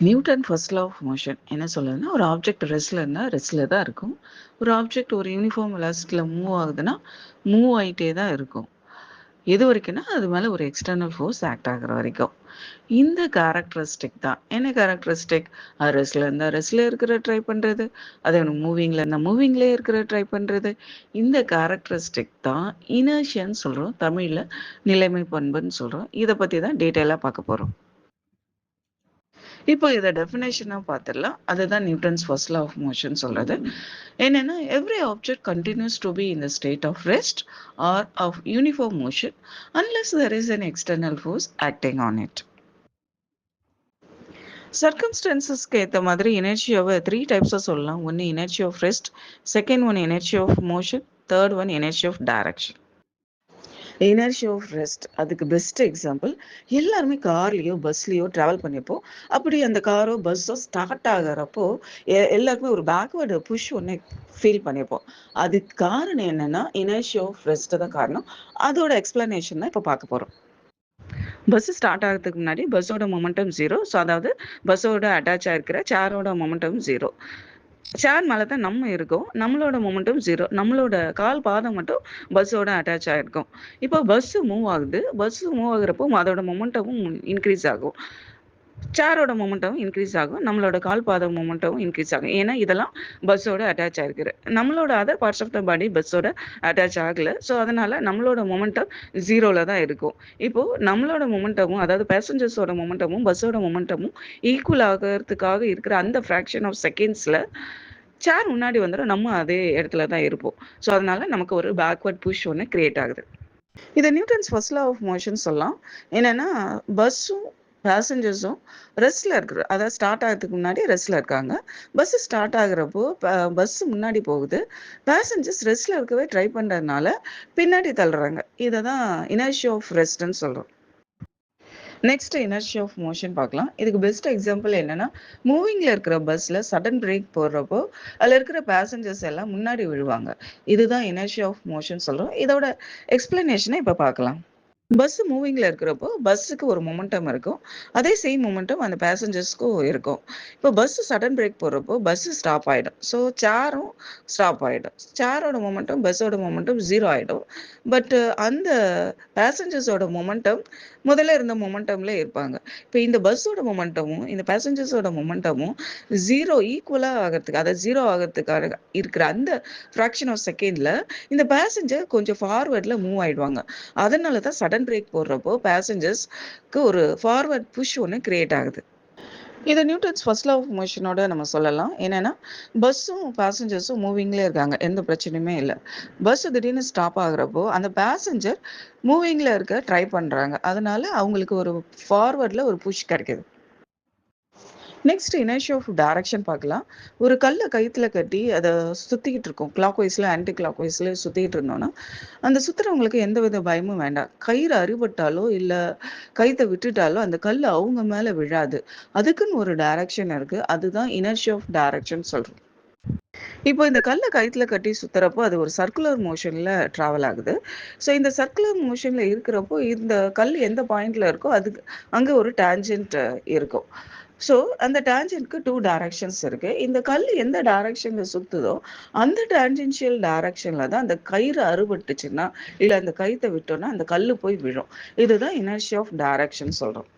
Newton first law of motion என்ன சொல்லுதுன்னா, ஒரு ஆப்ஜெக்ட் ரெஸ்ட்ல இருந்தா ரெஸ்ட்ல தான் இருக்கும். ஒரு ஆப்ஜெக்ட் ஒரு யூனிஃபார்ம் வெலாசிட்டில மூவ் ஆகுதுன்னா, மூவ் ஆயிட்டே தான் இருக்கும். எது வரைக்கும்னா, அது மேல ஒரு எக்ஸ்டர்னல் ஃபோர்ஸ் ஆக்ட் ஆகுற வரைக்கும். இந்த கேரக்டரிஸ்டிக் தான். என்ன கேரக்டரிஸ்டிக்? அது ரெஸ்ட்ல இருந்தா ரெஸ்ட்ல இருக்கிற ட்ரை பண்றது. அது மூவிங்ல இருந்தா மூவிங்லயே இருக்கிற ட்ரை பண்றது. இந்த கேரக்டரிஸ்டிக் தான் இனர்ஷியான்னு சொல்றோம். தமிழ்ல நிலைமை பண்புன்னு சொல்றோம். இத பத்தி தான் டீட்டெயிலா பார்க்க போறோம். இப்போ இத டெஃபினேஷனா பார்த்துடலாம். அதுதான் Newton's first law of motion சொல்றது. என்னன்னா, every object continues to be in the state of rest or of uniform motion unless there is an external force acting on it. சர்க்கம்ஸ்டன்சஸ்க்கு ஏற்ற மாதிரி எனர்ஜியாவை 3 டைப்ஸாக சொல்லலாம். ஒன்று energy of rest, second one energy of motion, third one energy of direction. Energy of rest அதுக்கு best example, எல்லாருமே கார்லேயோ பஸ்லேயோ ட்ராவல் பண்ணிப்போம். அப்படி அந்த காரோ பஸ்ஸோ ஸ்டார்ட் ஆகிறப்போ எல்லாருக்குமே ஒரு பேக்வேர்டு புஷ் ஒன்று ஃபீல் பண்ணியிருப்போம். அதுக்கு காரணம் என்னன்னா எனர்ஜி ஆஃப் ரெஸ்ட் தான் காரணம். அதோட எக்ஸ்பிளனேஷன் தான் இப்போ பார்க்க போகிறோம். பஸ் ஸ்டார்ட் ஆகிறதுக்கு முன்னாடி பஸ்ஸோட மொமெண்டம் 0. ஸோ அதாவது பஸ்ஸோட அட்டாச் ஆகிருக்கிற சேரோட மொமெண்டம் 0. சேர் மேலே தான் நம்ம இருக்கோம். நம்மளோட மொமெண்டம் 0. நம்மளோட கால் பாதம் மட்டும் பஸ்ஸோட அட்டாச் ஆகிருக்கும். இப்போ பஸ்ஸு மூவ் ஆகுது. பஸ்ஸு மூவ் ஆகுறப்போ அதோட மொமெண்டமும் இன்க்ரீஸ் ஆகும். சேரோட மொமெண்டம் இன்க்ரீஸ் ஆகும். நம்மளோட கால் பாதம் மொமெண்டம் இன்க்ரீஸ் ஆகும். ஏன்னா இதெல்லாம் பஸ்ஸோட அட்டாச் ஆகிருக்கு. நம்மளோட other parts of the body பஸ்ஸோட அட்டாச் ஆகலை. ஸோ அதனால நம்மளோட மொமெண்டம் 0ல தான் இருக்கும். இப்போது நம்மளோட மொமெண்டமும் அதாவது பேசஞ்சர்ஸோட மொமெண்டமும் பஸ்ஸோட மொமெண்டமும் ஈக்குவல் ஆகிறதுக்காக இருக்கிற அந்த ஃப்ராக்ஷன் ஆஃப் செகண்ட்ஸில் சேர் முன்னாடி வந்துடும். நம்ம அதே இடத்துல தான் இருப்போம். ஸோ அதனால நமக்கு ஒரு பேக்வர்ட் புஷ் ஒன்று கிரியேட் ஆகுது. இதை Newton's first law of motion சொல்லலாம். என்னன்னா, பஸ்ஸும் பேசஞ்சர்ஸும் ரெஸ்ட்ல இருக்கிற அதாவது ஸ்டார்ட் ஆகிறதுக்கு முன்னாடி ரெஸ்ட்ல இருக்காங்க. பஸ் ஸ்டார்ட் ஆகுறப்போ பஸ் முன்னாடி போகுது. பேசஞ்சர்ஸ் ரெஸ்ட்ல இருக்கவே ட்ரை பண்றதுனால பின்னாடி தள்ளுறாங்க. இதை தான் இனர்ஷியா ஆஃப் ரெஸ்ட்ன்னு சொல்றோம். நெக்ஸ்ட் இனர்ஷியா ஆஃப் மோஷன் பார்க்கலாம். இதுக்கு பெஸ்ட் எக்ஸாம்பிள் என்னன்னா, மூவிங்ல இருக்கிற பஸ்ல சடன் பிரேக் போடுறப்போ அதில் இருக்கிற பேசஞ்சர்ஸ் எல்லாம் முன்னாடி விழுவாங்க. இதுதான் இனர்ஷியா ஆஃப் மோஷன் சொல்றோம். இதோட எக்ஸ்பிளனேஷனை இப்போ பார்க்கலாம். பஸ் மூவிங்ல இருக்கிறப்போ பஸ்ஸுக்கு ஒரு மொமெண்டம் இருக்கும். அதே சேம் மொமெண்டம் அந்த பேசஞ்சர்ஸ்க்கும் இருக்கும். இப்போ பஸ் சடன் பிரேக் போடுறப்போ பஸ் ஸ்டாப் ஆயிடும். ஸோ சேரும் ஸ்டாப் ஆயிடும். சேரோட மொமெண்டம் பஸ்ஸோட மொமெண்டம் 0 ஆயிடும். பட் அந்த பேசஞ்சர்ஸோட மொமெண்டம் முதல்ல இருந்த மொமெண்டம்ல இருப்பாங்க. இப்போ இந்த பஸ்ஸோட மொமெண்டமும் இந்த பேசஞ்சர்ஸோட மொமெண்டமும் 0 ஈக்குவலா ஆகிறதுக்கு அதாவது 0 ஆகிறதுக்காக இருக்கிற அந்த ஃப்ராக்ஷன் ஆஃப் செகண்ட்ல இந்த பேசஞ்சர் கொஞ்சம் ஃபார்வர்டில் மூவ் ஆயிடுவாங்க. அதனால தான் சடன் பிரேக் போடுறப்போ பேசஞ்சர்ஸ்க்கு ஒரு ஃபார்வர்ட் புஷ் ஒன்று கிரியேட் ஆகுது. இதை நியூட்டன்ஸ் ஃபர்ஸ்ட் லா ஆஃப் மோஷனோட நம்ம சொல்லலாம். என்னன்னா, பஸ்ஸும் பேசஞ்சர்ஸும் மூவிங்லேயே இருக்காங்க, எந்த பிரச்சனையுமே இல்லை. பஸ் திடீர்னு ஸ்டாப் ஆகுறப்போ அந்த பேசஞ்சர் மூவிங்ல இருக்க ட்ரை பண்றாங்க. அதனால அவங்களுக்கு ஒரு ஃபார்வர்டில் ஒரு புஷ் கிடைக்குது. நெக்ஸ்ட் இனர்ஷியா ஆஃப் டைரக்ஷன் பார்க்கலாம். ஒரு கல்லை கயிற்றுல கட்டி அதை சுற்றிக்கிட்டு இருக்கோம். கிளாக் வைஸில் ஆன்டி கிளாக் வைஸில் சுற்றிக்கிட்டு இருந்தோம்னா அந்த சுற்றுறவங்களுக்கு எந்த வித பயமும் வேண்டாம். கயிறு அறுபட்டாலோ இல்லை கயிற்றை விட்டுட்டாலோ அந்த கல் அவங்க மேலே விழாது. அதுக்குன்னு ஒரு டைரக்ஷன் இருக்குது. அதுதான் இனர்ஷியா ஆஃப் டைரக்ஷன் சொல்கிறோம். இப்போ இந்த கல்லை கயிற்றுல கட்டி சுற்றுறப்போ அது ஒரு சர்க்குலர் மோஷனில் ட்ராவல் ஆகுது. ஸோ இந்த சர்க்குலர் மோஷனில் இருக்கிறப்போ இந்த கல் எந்த பாயிண்டில் இருக்கோ அதுக்கு அங்கே ஒரு டேஞ்சன்ட் இருக்கும். ஸோ அந்த டேஞ்சன்ட்க்கு 2 டைரக்ஷன்ஸ் இருக்கு. இந்த கல் எந்த டைரக்ஷன்ல சுத்துதோ அந்த டேஞ்சென்ஷியல் டைரக்ஷன்ல தான் அந்த கயிறு அறுபட்டுச்சுன்னா இல்லை அந்த கயித்தை விட்டோம்னா அந்த கல் போய் விழும். இதுதான் இனர்ஷியா ஆஃப் டைரக்ஷன் சொல்றோம்.